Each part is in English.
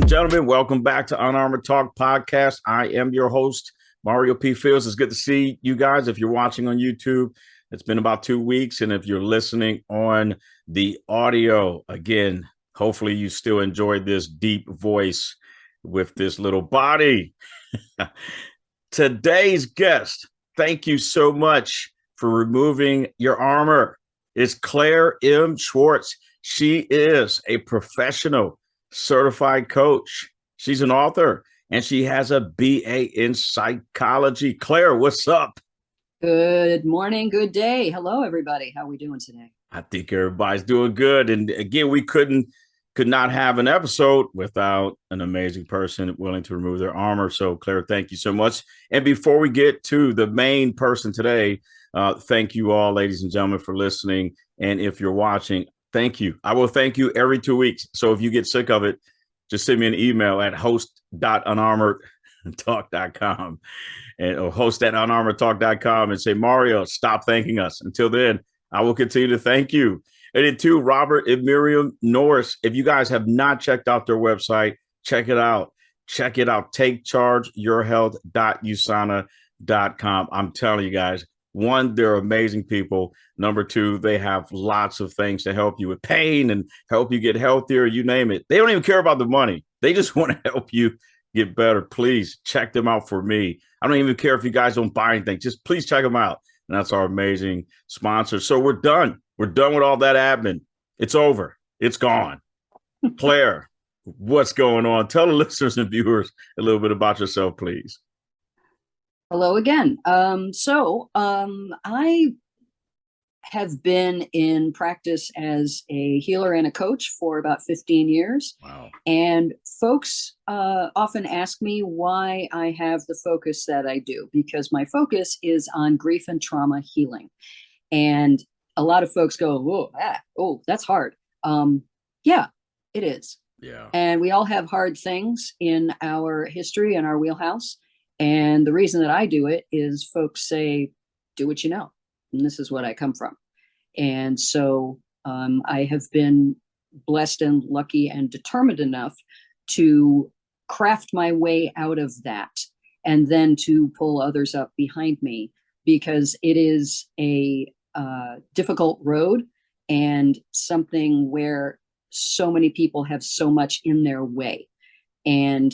and gentlemen, welcome back to Unarmored Talk podcast. I am your host, Mario P. Fields. It's good to see you guys. If you're watching on YouTube, it's been about 2 weeks. And if you're listening on the audio, again, hopefully you still enjoyed this deep voice with this little body. Today's guest, thank you so much for removing your armor. It's Claire M. Schwartz. She is a professional certified coach. She's an author and she has a BA in psychology. Claire, what's up? Good morning, good day. Hello, everybody. How are we doing today? I think everybody's doing good. And again, we could not have an episode without an amazing person willing to remove their armor. So Claire, thank you so much. And before we get to the main person today, thank you all, ladies and gentlemen, for listening. And if you're watching, thank you. I will thank you every 2 weeks. So if you get sick of it, just send me an email at host.unarmoredtalk.com or host@unarmoredtalk.com and say, Mario, stop thanking us. Until then, I will continue to thank you. And then too, Robert and Miriam Norris, if you guys have not checked out their website, check it out. Check it out. TakeChargeYourHealth.usana.com. I'm telling you guys, one, they're amazing people. Number two, they have lots of things to help you with pain and help you get healthier, you name it. They don't even care about the money. They just want to help you get better. Please check them out for me. I don't even care if you guys don't buy anything. Just please check them out. And that's our amazing sponsor. So we're done. We're done with all that admin. It's over. It's gone. Claire, what's going on? Tell the listeners and viewers a little bit about yourself, please. Hello again. I have been in practice as a healer and a coach for about 15 years. Wow. And folks often ask me why I have the focus that I do, because my focus is on grief and trauma healing. And a lot of folks go, that's hard. Yeah, it is. Yeah. And we all have hard things in our history and our wheelhouse. And the reason that I do it is folks say, do what you know. And this is what I come from. And so I have been blessed and lucky and determined enough to craft my way out of that and then to pull others up behind me, because it is a difficult road and something where so many people have so much in their way. And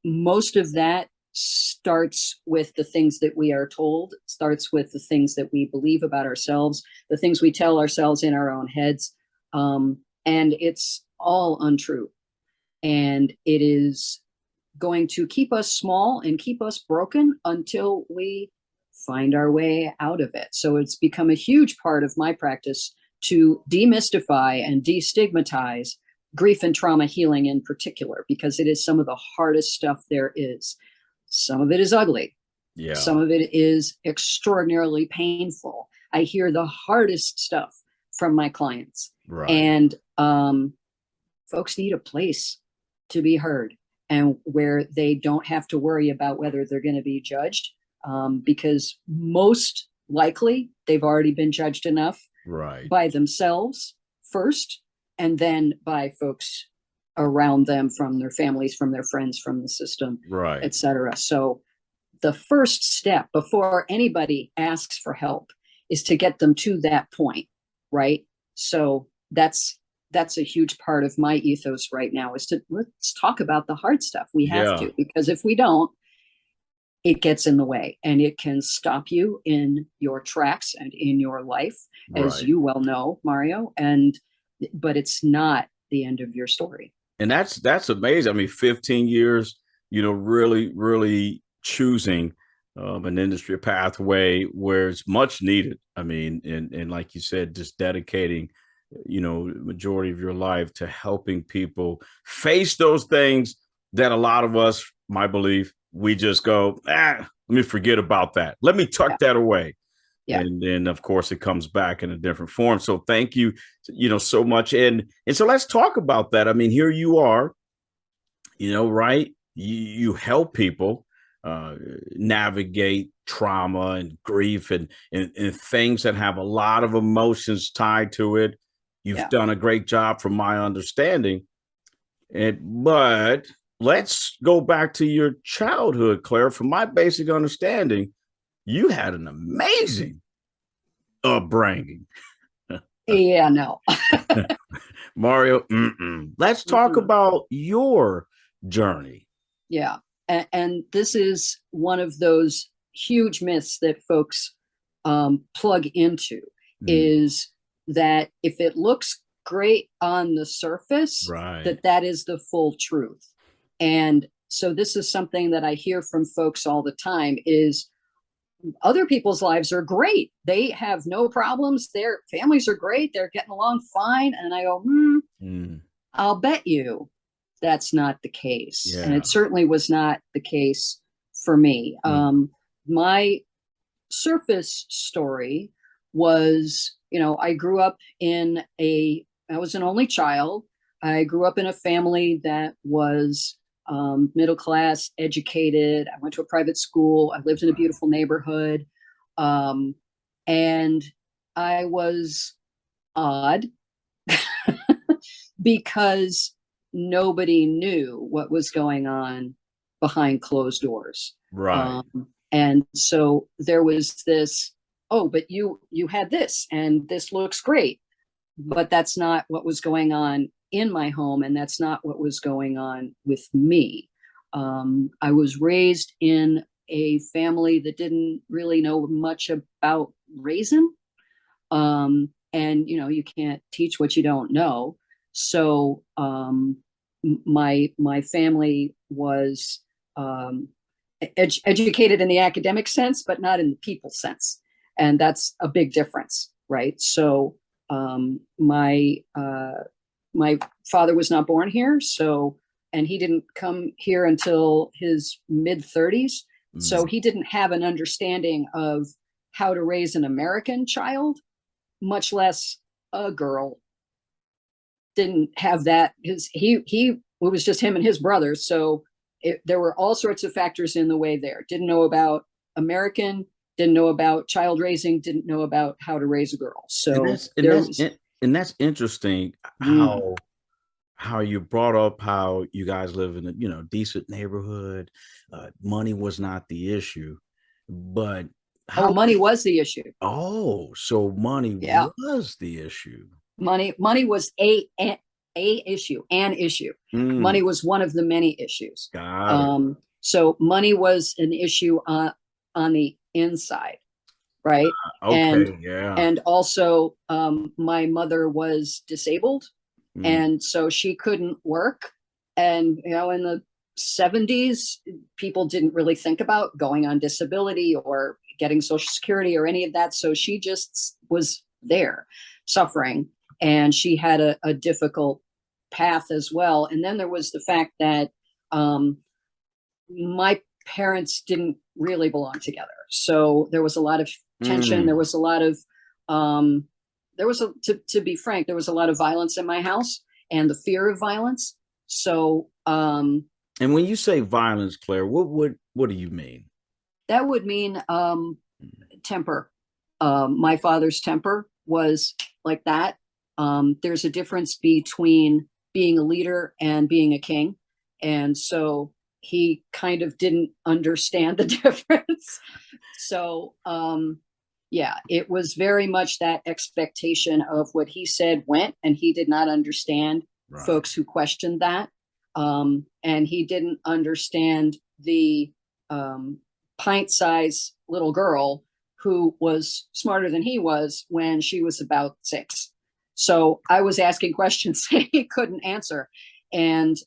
most of that starts with the things that we are told, starts with the things that we believe about ourselves, the things we tell ourselves in our own heads. And it's all untrue. And it is going to keep us small and keep us broken until we find our way out of it. So it's become a huge part of my practice to demystify and destigmatize grief and trauma healing in particular, because it is some of the hardest stuff there is. Some of it is ugly. Yeah. Some of it is extraordinarily painful. I hear the hardest stuff from my clients. Right. And folks need a place to be heard and where they don't have to worry about whether they're going to be judged, because most likely they've already been judged enough by themselves first, and then by folks around them, from their families, from their friends, from the system, etc. So the first step before anybody asks for help is to get them to that point, right? So that's a huge part of my ethos right now, is to let's talk about the hard stuff. We have to, because if we don't, it gets in the way and it can stop you in your tracks and in your life, as you well know, Mario. But it's not the end of your story. And that's amazing. I mean, 15 years, really, really choosing an industry pathway where it's much needed. I mean, and like you said, just dedicating, the majority of your life to helping people face those things that a lot of us, my belief, we just go, let me forget about that. Let me tuck that away. Yeah. And then, of course, it comes back in a different form. So thank you, so much. And so let's talk about that. I mean, here you are, right? You help people navigate trauma and grief and things that have a lot of emotions tied to it. You've done a great job from my understanding. But let's go back to your childhood, Claire. From my basic understanding, you had an amazing upbringing. Yeah, no. Mario, let's talk Mm-mm. about your journey. Yeah. And this is one of those huge myths that folks plug into, Mm, is that if it looks great on the surface, right. that is the full truth. And so this is something that I hear from folks all the time, is other people's lives are great. They have no problems. Their families are great. They're getting along fine. And I go, Mm, I'll bet you that's not the case. And yeah. it certainly was not the case for me. Mm, My surface story was, I grew up I was an only child. I grew up in a family that was middle class, educated. I went to a private school. I lived in a beautiful neighborhood. Um, and I was odd because nobody knew what was going on behind closed doors. right. And so there was this, oh, but you had this and this looks great, but that's not what was going on in my home, and that's not what was going on with me. I was raised in a family that didn't really know much about raising. And you can't teach what you don't know. So my family was educated in the academic sense, but not in the people sense, and that's a big difference, right? So my father was not born here, and he didn't come here until his mid 30s, so Mm, he didn't have an understanding of how to raise an American child, much less a girl. Didn't have that. It was just him and his brothers, so there were all sorts of factors in the way there. Didn't know about American, didn't know about child raising, didn't know about how to raise a girl. and So that's and there that's was. and that's interesting Mm. how you brought up how you guys live in a decent neighborhood. Money was not the issue, but Oh, how money was the issue. so money Yeah, was the issue. money was a issue, an issue. Mm, Money was one of the many issues. got it. So money was an issue on the inside, right? and Okay, yeah. and also my mother was disabled, Mm, and so she couldn't work. And in the 70s, people didn't really think about going on disability or getting social security or any of that, so she just was there suffering, and she had a difficult path as well. And then there was the fact that my parents didn't really belong together, so there was a lot of tension. There mm. was a lot of um, to be frank, there was a lot of violence in my house and the fear of violence. So And when you say violence, Claire, what do you mean? that would mean temper. My father's temper was like that. There's a difference between being a leader and being a king. And so he kind of didn't understand the difference. So, yeah, it was very much that expectation of what he said went, and he did not understand Right. folks who questioned that. And he didn't understand the pint size little girl who was smarter than he was when she was about 6. So I was asking questions he couldn't answer, and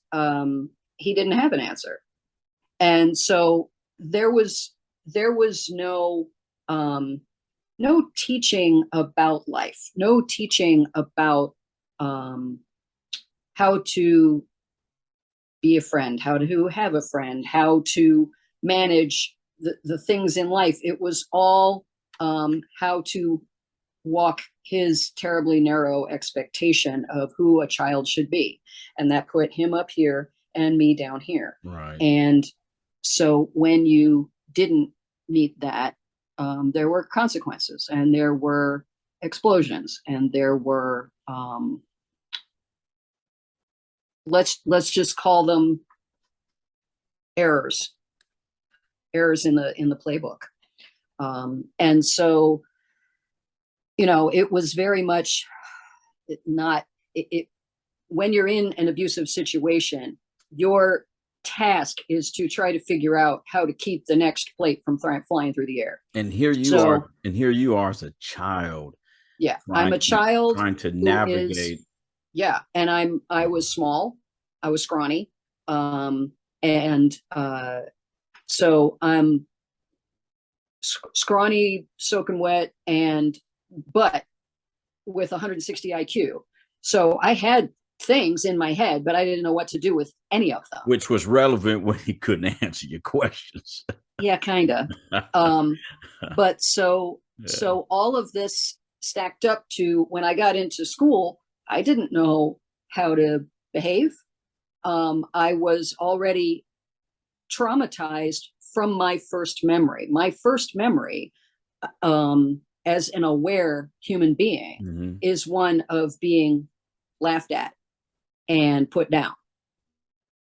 he didn't have an answer. And so there was no teaching about life, no teaching about um, how to be a friend, how to have a friend, how to manage the things in life. It was all how to walk his terribly narrow expectation of who a child should be. And that put him up here and me down here. Right. And so when you didn't meet that, there were consequences, and there were explosions, and there were let's just call them errors, errors in the playbook. And so, it was very much not it when you're in an abusive situation, your task is to try to figure out how to keep the next plate from flying through the air. And here you So, are, and here you are as a child yeah, I'm trying a child trying to who is, navigate. yeah, and I was small, I was scrawny, and so I'm scrawny, soaking wet, but with 160 IQ. So I had things in my head, but I didn't know what to do with any of them. Which was relevant when he couldn't answer your questions. Yeah, kind of. But so Yeah. all of this stacked up to when I got into school, I didn't know how to behave. I was already traumatized from my first memory. My first memory, as an aware human being, Mm-hmm. is one of being laughed at and put down.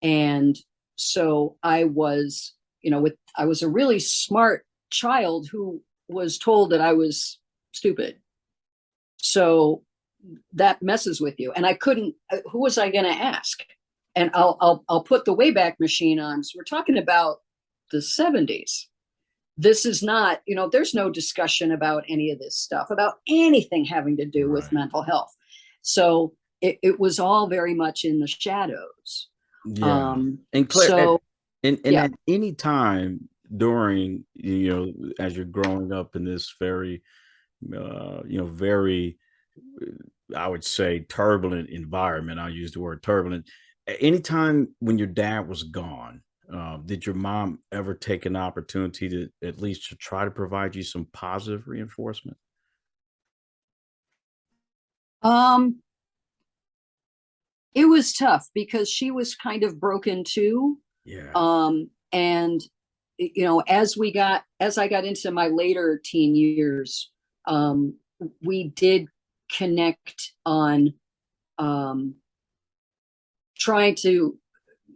And so I was, I was a really smart child who was told that I was stupid. So that messes with you. And I couldn't, who was I going to ask? And I'll put the Wayback Machine on. So we're talking about the 70s. This is not, there's no discussion about any of this stuff, about anything having to do with Right. mental health. So it was all very much in the shadows. Yeah. And Claire, So and yeah. at any time during, as you're growing up in this very, very, I would say, turbulent environment. I'll use the word turbulent. At any time when your dad was gone, did your mom ever take an opportunity to at least to try to provide you some positive reinforcement? Um, it was tough because she was kind of broken too. Yeah. And as I got into my later teen years, we did connect on trying to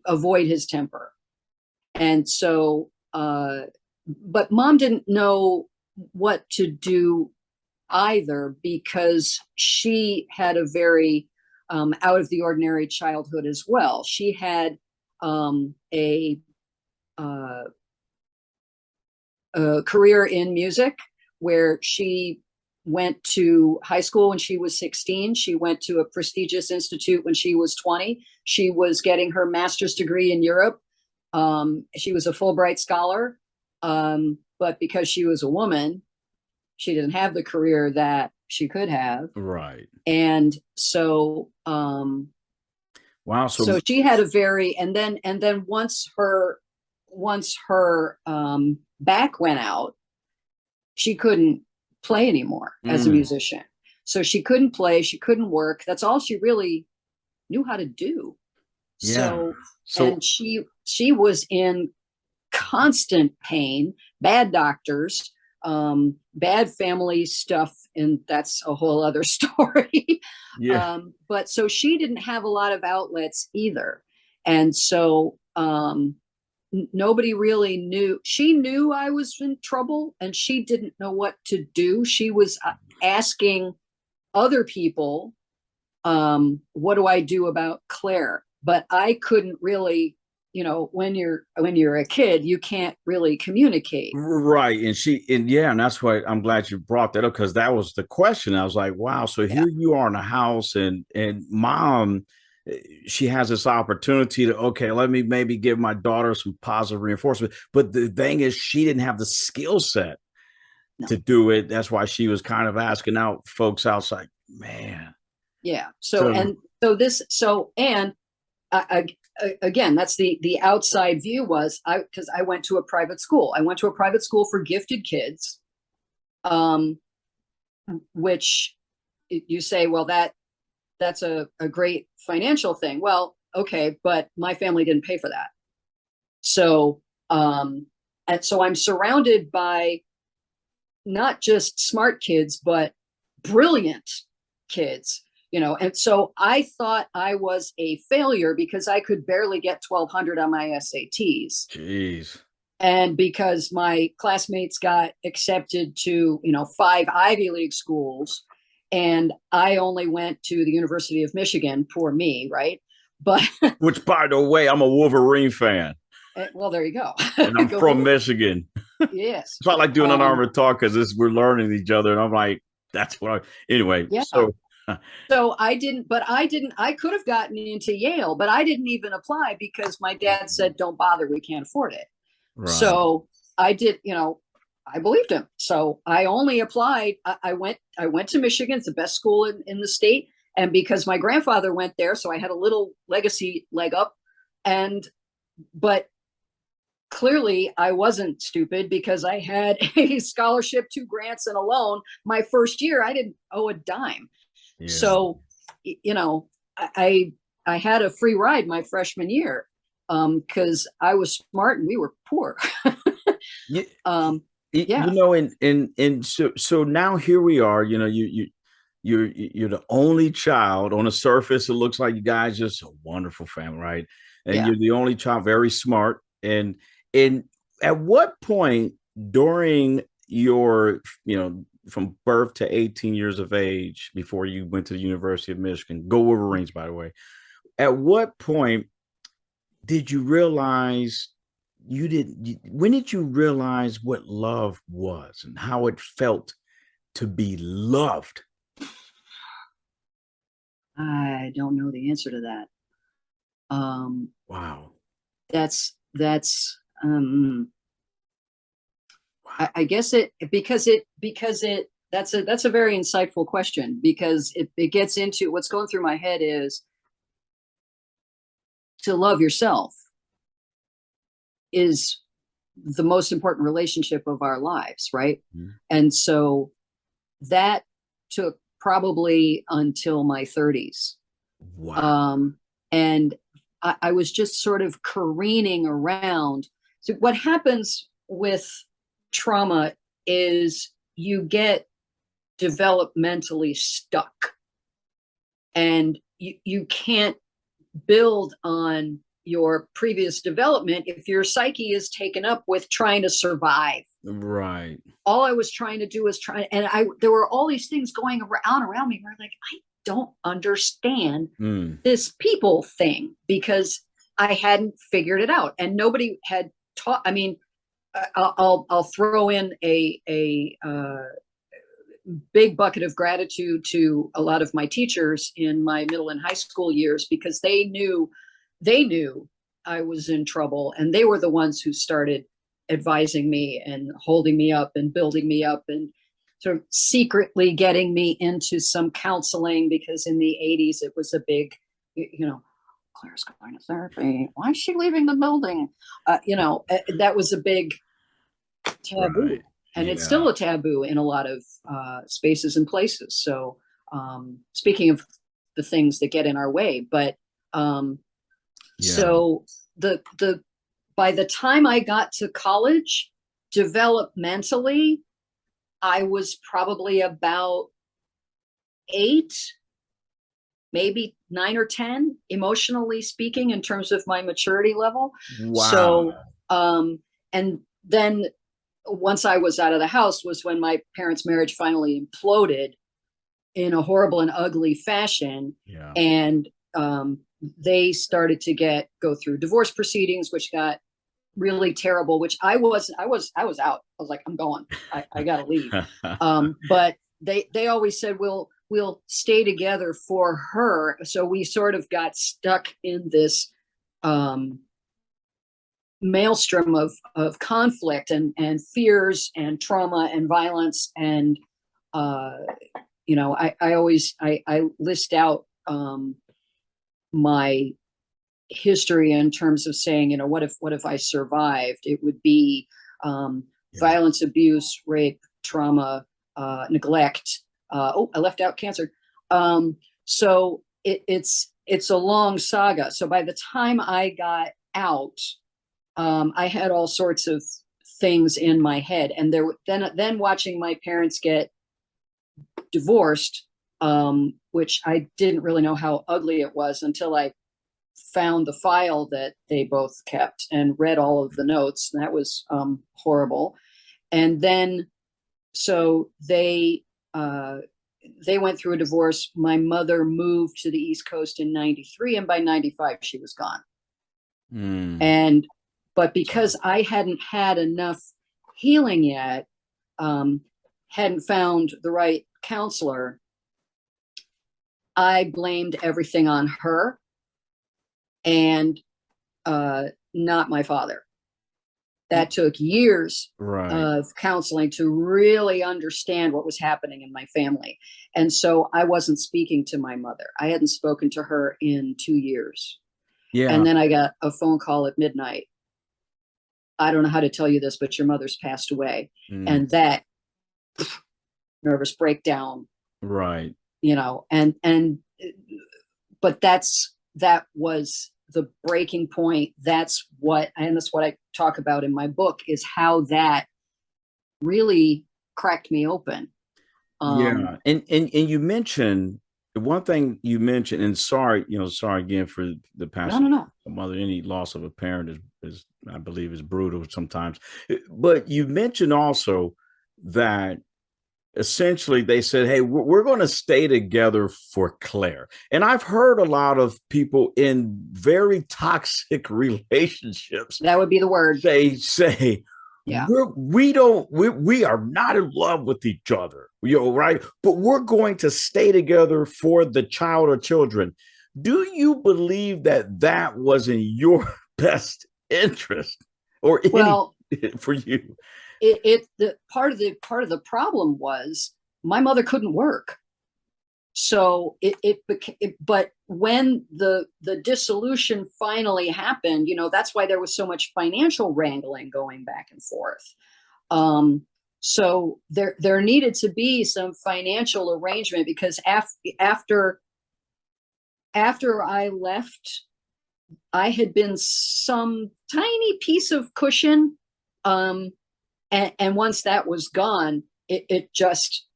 avoid his temper. And so, but mom didn't know what to do either because she had a very out of the ordinary childhood as well. She had uh, a career in music where she went to high school when she was 16. She went to a prestigious institute when she was 20. She was getting her master's degree in Europe. She was a Fulbright scholar. But because she was a woman, she didn't have the career that she could have. Right. And so, Wow. so she had a very, and then once her back went out, she couldn't play anymore as a musician. So she couldn't play, she couldn't work. That's all she really knew how to do. Yeah. And she was in constant pain, bad doctors, bad family stuff, and that's a whole other story. Yeah. But so she didn't have a lot of outlets either. And so nobody really knew. She knew I was in trouble and she didn't know what to do. She was asking other people, what do I do about Claire? But I couldn't really, when you're a kid, you can't really communicate. Right. And that's why I'm glad you brought that up, because that was the question. I was like, wow, so Yeah. here you are in a house and mom, she has this opportunity to, okay, let me maybe give my daughter some positive reinforcement. But the thing is, she didn't have the skill set No. to do it. That's why she was kind of asking out folks outside, man. Yeah. Again, that's the outside view was because I went to a private school. I went to a private school for gifted kids, which you say, well, that's a great financial thing. Well, okay, but my family didn't pay for that. So, and so I'm surrounded by not just smart kids, but brilliant kids. And so I thought I was a failure because I could barely get 1,200 on my SATs. Jeez. And because my classmates got accepted to, 5 Ivy League schools, and I only went to the University of Michigan, poor me, right? But Which, by the way, I'm a Wolverine fan, well, there you go. and I'm Go from Wolverine. Michigan. Yes. So I like doing Unarmored Talk because we're learning each other, and I'm like, that's what I. Anyway, Yeah. so So I could have gotten into Yale, but I didn't even apply because my dad said, don't bother, we can't afford it. right, So I did, I believed him. So I only applied. I went to Michigan. It's the best school in the state. And because my grandfather went there, so I had a little legacy leg up. But clearly I wasn't stupid because I had a scholarship, 2 grants, and a loan. My first year, I didn't owe a dime. yeah, So, I had a free ride my freshman year because I was smart and we were poor. yeah. Yeah, And so now here we are. You're the only child. On the surface, it looks like you guys just a wonderful family, right? And yeah. you're the only child, very smart. And at what point during your, from birth to 18 years of age, before you went to the University of Michigan, go Wolverines, by the way, at what point did you realize when did you realize what love was and how it felt to be loved? I don't know the answer to that. Wow. That's Wow. I guess that's a very insightful question because it gets into what's going through my head is to love yourself is the most important relationship of our lives, right? Mm-hmm. And so that took probably until my 30s. Wow. And I was just sort of careening around. So what happens with trauma is you get developmentally stuck and you can't build on your previous development if your psyche is taken up with trying to survive. Right. All I was trying to do was there were all these things going around me where like, I don't understand this people thing because I hadn't figured it out and nobody had taught. I mean, I'll throw in a big bucket of gratitude to a lot of my teachers in my middle and high school years because they knew I was in trouble and they were the ones who started advising me and holding me up and building me up and sort of secretly getting me into some counseling because in the 80s it was a big, Claire's going to therapy. Why is she leaving the building? That was a big taboo. Right. And it's still a taboo in a lot of spaces and places. So speaking of the things that get in our way, but so the by the time I got to college, developmentally, I was probably about 8, maybe 9 or 10, emotionally speaking, in terms of my maturity level. Wow. So, and then once I was out of the house was when my parents' marriage finally imploded in a horrible and ugly fashion. Yeah. And they started to go through divorce proceedings, which got really terrible, which I was out. I was like, I'm going, I gotta leave. But they always said, we'll stay together for her. So we sort of got stuck in this maelstrom of conflict and fears and trauma and violence. And, I list out my history in terms of saying, what if I survived? It would be violence, abuse, rape, trauma, neglect. I left out cancer. So it's a long saga. So by the time I got out, I had all sorts of things in my head, and then watching my parents get divorced, which I didn't really know how ugly it was until I found the file that they both kept and read all of the notes. And that was horrible. And then, so they went through a divorce. My mother moved to the East Coast in 93, and by 95, she was gone. Mm. But because I hadn't had enough healing yet, hadn't found the right counselor, I blamed everything on her and not my father. That took years of counseling to really understand what was happening in my family. And so I wasn't speaking to my mother. I hadn't spoken to her in 2 years. Yeah. And then I got a phone call at midnight. I don't know how to tell you this, but your mother's passed away. And that nervous breakdown. Right. You know, but that was the breaking point. That's what I talk about in my book, is how that really cracked me open. Yeah. And you mentioned the one thing you mentioned, and sorry again for the passing No. of a mother. Any loss of a parent is I believe is brutal sometimes. But you mentioned also that essentially they said, hey, we're going to stay together for Claire. And I've heard a lot of people in very toxic relationships, that would be the word, they say, yeah, we are not in love with each other, right? But we're going to stay together for the child or children. Do you believe that was in your best interest, or well, for you? The part of the problem was my mother couldn't work. So but when the dissolution finally happened, that's why there was so much financial wrangling going back and forth. So there needed to be some financial arrangement, because after I left, I had been some tiny piece of cushion. And once that was gone, it just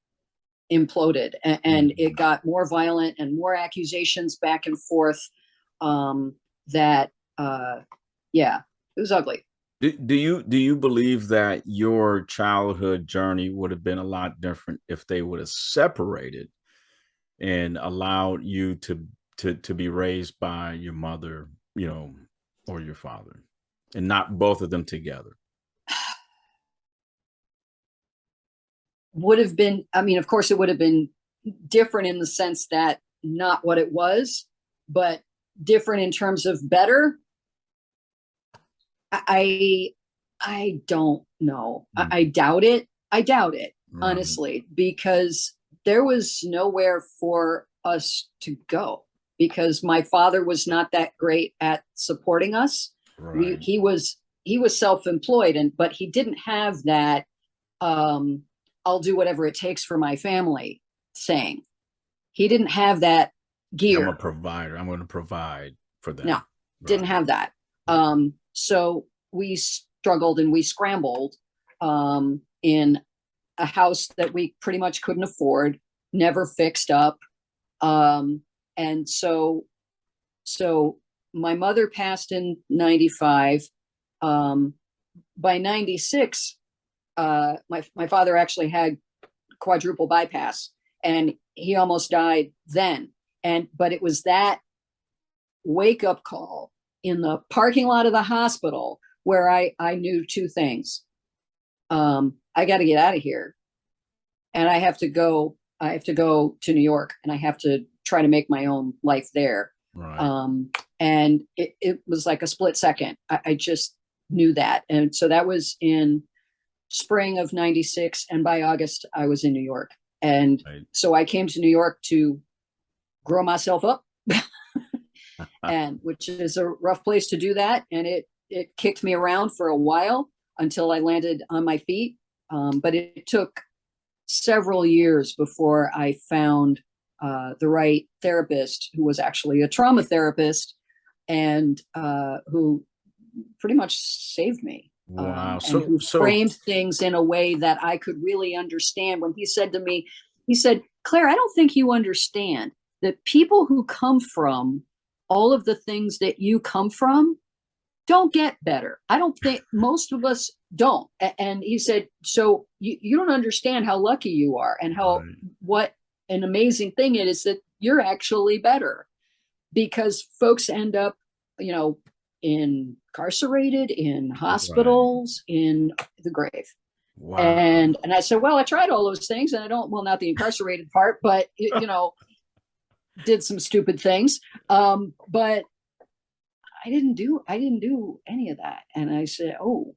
imploded, and it got more violent and more accusations back and forth. Yeah, it was ugly. Do you believe that your childhood journey would have been a lot different if they would have separated and allowed you to be raised by your mother, or your father, and not both of them together? Would have been, I mean, of course it would have been different in the sense that not what it was, but different in terms of better. I don't know. I doubt it. Honestly, because there was nowhere for us to go, because my father was not that great at supporting us. Right. He was self-employed, but he didn't have that I'll do whatever it takes for my family saying. He didn't have that gear. I'm a provider. I'm going to provide for them. No, didn't have that. So we struggled and we scrambled in a house that we pretty much couldn't afford, never fixed up. And so my mother passed in 95. By 96, my father actually had quadruple bypass, and he almost died then. But it was that wake up call in the parking lot of the hospital where I knew two things. I got to get out of here, and I have to go to New York, and I have to try to make my own life there. Right. And it was like a split second. I just knew that. And so that was in spring of 96. And by August, I was in New York. And so I came to New York to grow myself up, and which is a rough place to do that. And it kicked me around for a while until I landed on my feet. But it took several years before I found the right therapist, who was actually a trauma therapist, and who pretty much saved me. Wow. And who framed things in a way that I could really understand. When he said to me, he said, Claire, I don't think you understand that people who come from all of the things that you come from don't get better. I don't think most of us don't. And he said, so you don't understand how lucky you are and how Right. what an amazing thing it is that you're actually better, because folks end up, you know, incarcerated, in Right. hospitals, in the grave. Wow. And I said, well, I tried all those things, and I don't, well, not the incarcerated part, but you know, did some stupid things. But I didn't do any of that. And I said, oh,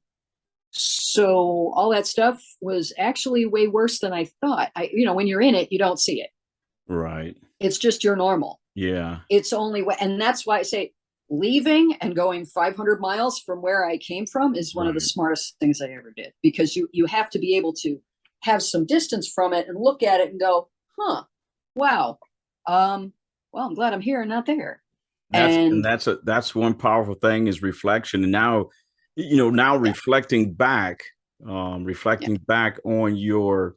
so all that stuff was actually way worse than I thought. When you're in it, you don't see it. Right. It's just your normal. Yeah. It's only, and that's why I say leaving and going 500 miles from where I came from is one of the Right. smartest things I ever did, because you have to be able to have some distance from it and look at it and go, huh, wow. Well, I'm glad I'm here and not there. And That's one powerful thing is reflection. And now, now yeah, yeah, reflecting back on your,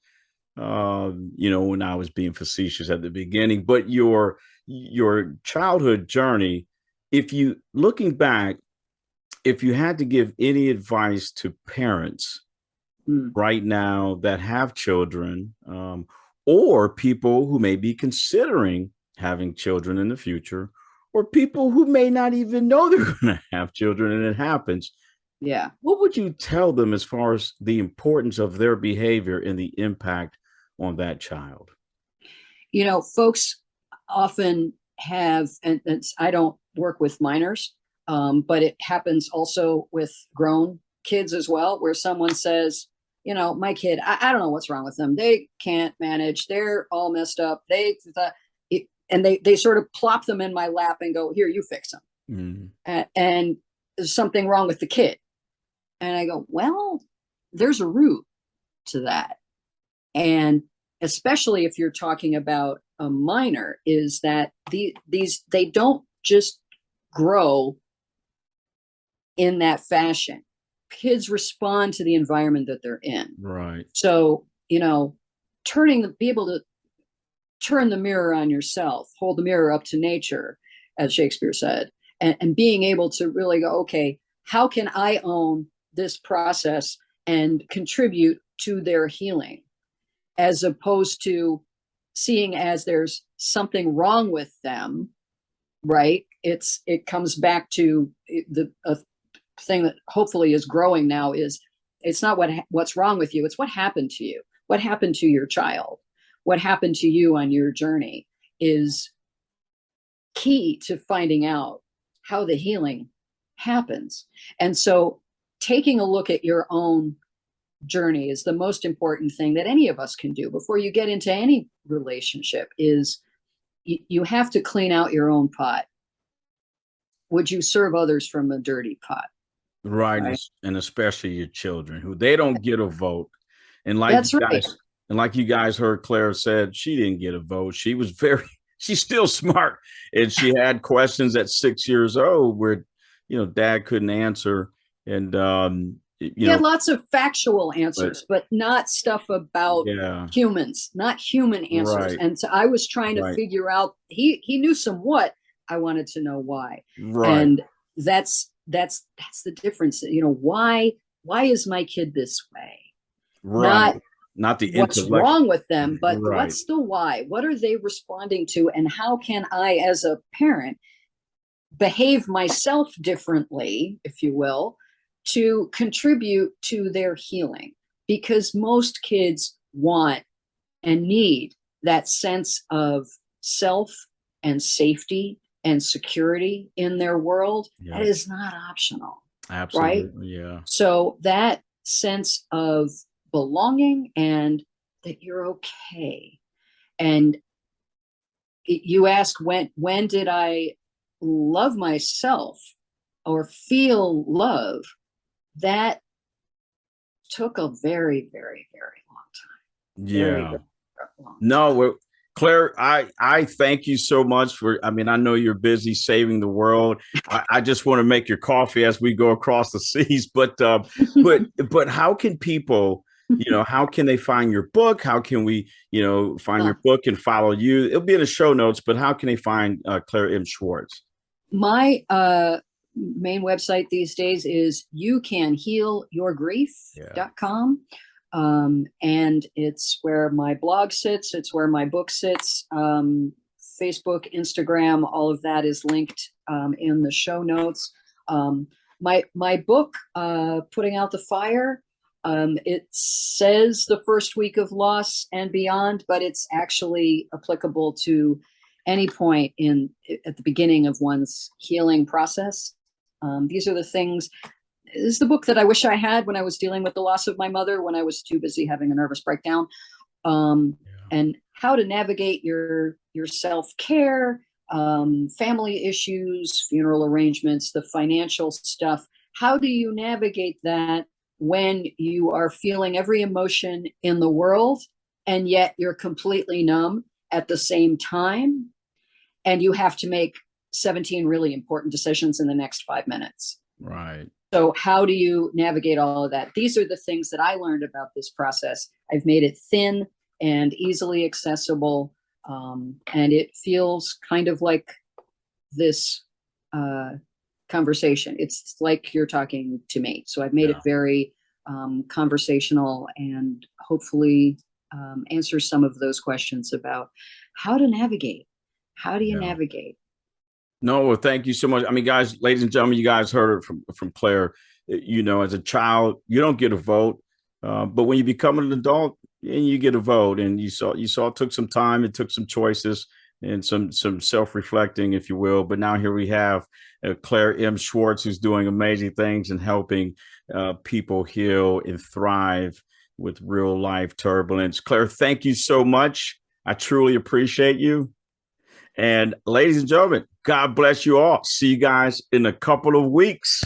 when I was being facetious at the beginning, but your childhood journey, if you looking back, if you had to give any advice to parents mm, right now that have children, or people who may be considering having children in the future, or people who may not even know they're going to have children and it happens, yeah. what would you tell them as far as the importance of their behavior and the impact on that child? Folks often have, and I don't work with minors, but it happens also with grown kids as well, where someone says, my kid, I don't know what's wrong with them. They can't manage. They're all messed up. And they sort of plop them in my lap and go, here, you fix them. Mm, And there's something wrong with the kid. And I go, well, there's a root to that. And especially if you're talking about a minor, is that these they don't just grow in that fashion. Kids respond to the environment that they're in. right. So, be able to turn the mirror on yourself, hold the mirror up to nature, as Shakespeare said, and being able to really go, okay, how can I own this process and contribute to their healing, as opposed to seeing as there's something wrong with them, right? It comes back to the thing that hopefully is growing now is, it's not what's wrong with you, it's what happened to you, what happened to your child, what happened to you on your journey is key to finding out how the healing happens. And so taking a look at your own journey is the most important thing that any of us can do before you get into any relationship. Is you have to clean out your own pot. Would you serve others from a dirty pot? Right. Right. And especially your children who they don't get a vote. And like you That's right. guys, and like you guys heard Claire said, she didn't get a vote. She was she's still smart. And she had questions at 6 years old where, dad couldn't answer. And, He had lots of factual but answers, but not stuff about yeah, humans, not human answers. right, And so I was trying to right, figure out, he knew some what, I wanted to know why. right, And that's the difference. Why is my kid this way? right. Not Not the what's intellect. wrong with them, but Right, what's the why? What are they responding to? And how can I, as a parent, behave myself differently, if you will, to contribute to their healing? Because most kids want and need that sense of self and safety and security in their world. That yeah, is not optional, right? absolutely, yeah, So that sense of belonging and that you're okay. And you ask, when did I love myself or feel love? That took a very, very, very long time. Very, yeah. very long No, time. well, Claire, I thank you so much for. I mean, I know you're busy saving the world. I just want to make your coffee as we go across the seas, but how can people? how can they find your book? How can we, find Uh, your book and follow you? It'll be in the show notes, but how can they find Claire M. Schwartz? my main website these days is Yeah. youcanhealyourgrief.com. And it's where my blog sits, it's where my book sits. Facebook, Instagram, all of that is linked in the show notes. My book, Putting Out the Fire, it says the first week of loss and beyond, but it's actually applicable to any point at the beginning of one's healing process. These are the things. This is the book that I wish I had when I was dealing with the loss of my mother, when I was too busy having a nervous breakdown. Yeah. And how to navigate your self-care, family issues, funeral arrangements, the financial stuff. How do you navigate that when you are feeling every emotion in the world and yet you're completely numb at the same time, and you have to make 17 really important decisions in the next 5 minutes? Right. So how do you navigate all of that? These are the things that I learned about this process. I've made it thin and easily accessible, and it feels kind of like this conversation. It's like you're talking to me. So I've made it Yeah. very conversational, and hopefully answer some of those questions about how to navigate. How do you Yeah. navigate? No, well, thank you so much. I mean, guys, ladies and gentlemen, you guys heard it from Claire. As a child, you don't get a vote, but when you become an adult, and you get a vote, and you saw it took some time, it took some choices and some self reflecting, if you will. But now here we have Claire M. Schwartz, who's doing amazing things and helping people heal and thrive with real life turbulence. Claire, thank you so much. I truly appreciate you. And ladies and gentlemen, God bless you all. See you guys in a couple of weeks.